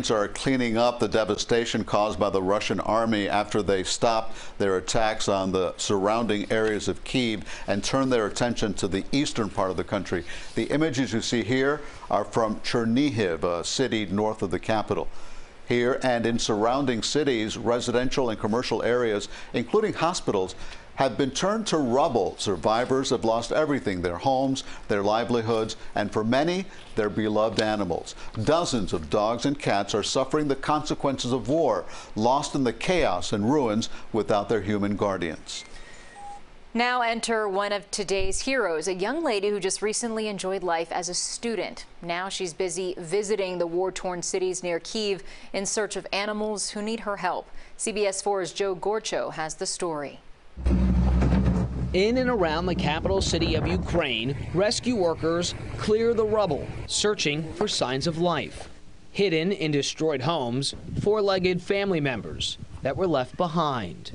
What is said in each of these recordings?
Are cleaning up the devastation caused by the Russian army after they stopped their attacks on the surrounding areas of Kyiv and turned their attention to the eastern part of the country. The images you see here are from Chernihiv, a city north of the capital. Here and in surrounding cities, residential and commercial areas, including hospitals, have been turned to rubble. Survivors have lost everything, their homes, their livelihoods, and for many, their beloved animals. Dozens of dogs and cats are suffering the consequences of war, lost in the chaos and ruins without their human guardians. Now enter one of today's heroes, a young lady who just recently enjoyed life as a student. Now she's busy visiting the war-torn cities near Kyiv in search of animals who need her help. CBS 4's Joe Gorchow has the story. In and around the capital city of Ukraine, rescue workers clear the rubble, searching for signs of life. Hidden in destroyed homes, four-legged family members that were left behind.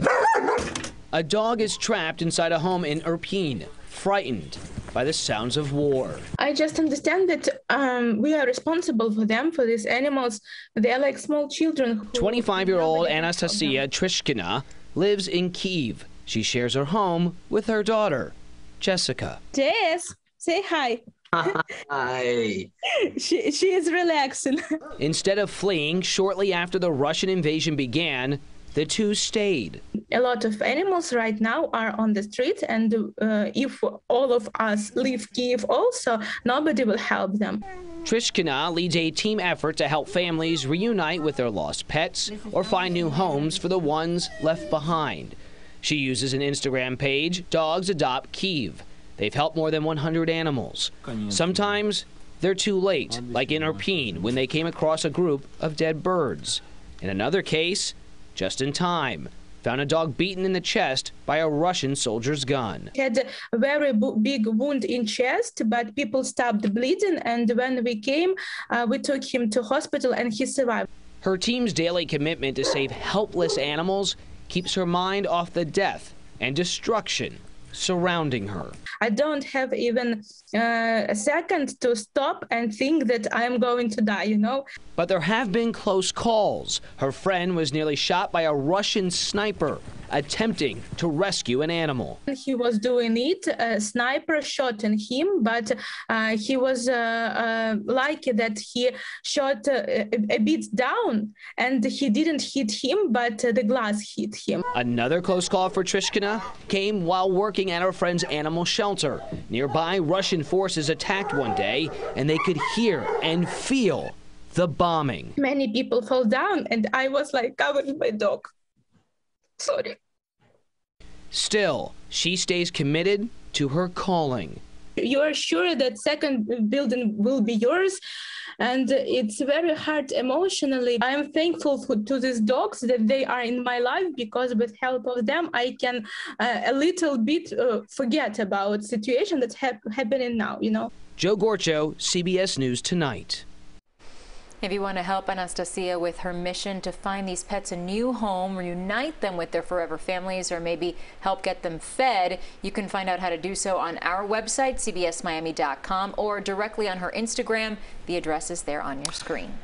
A dog is trapped inside a home in Irpin, frightened by the sounds of war. I just understand that we are responsible for them, for these animals. They're like small children. 25-year-old Anastasiia Trishkina lives in Kyiv. She shares her home with her daughter, Jessica. Jess, say hi. Hi. She is relaxing. Instead of fleeing shortly after the Russian invasion began, the two stayed. A lot of animals right now are on the street, and if all of us leave Kyiv also, nobody will help them. Trishkina leads a team effort to help families reunite with their lost pets or find new homes for the ones left behind. She uses an Instagram page, Dogs Adopt Kyiv. They've helped more than 100 animals. Sometimes they're too late, like in Irpin, when they came across a group of dead birds. In another case, just in time, found a dog beaten in the chest by a Russian soldier's gun. He had a very big wound in chest, but people stopped bleeding, and when we came, we took him to hospital and he survived. Her team's daily commitment to save helpless animals keeps her mind off the death and destruction surrounding her. I don't have even a second to stop and think that I'm going to die, you know. But there have been close calls. Her friend was nearly shot by a Russian sniper attempting to rescue an animal. He was doing it, a sniper shot at him, but he was lucky that he shot a bit down and he didn't hit him, but the glass hit him. Another close call for Trishkina came while working at her friend's animal shelter. Nearby, Russian forces attacked one day, and they could hear and feel the bombing. Many people fell down, and I was like covered by dog. Sorry. Still, she stays committed to her calling. You are sure that second building will be yours, and it's very hard emotionally. I am thankful to these dogs that they are in my life, because with help of them I can a little bit forget about situation that's happening now, you know. Joe Gorchow, CBS News Tonight. If you want to help Anastasiia with her mission to find these pets a new home, reunite them with their forever families, or maybe help get them fed, you can find out how to do so on our website, cbsmiami.com, or directly on her Instagram. The address is there on your screen.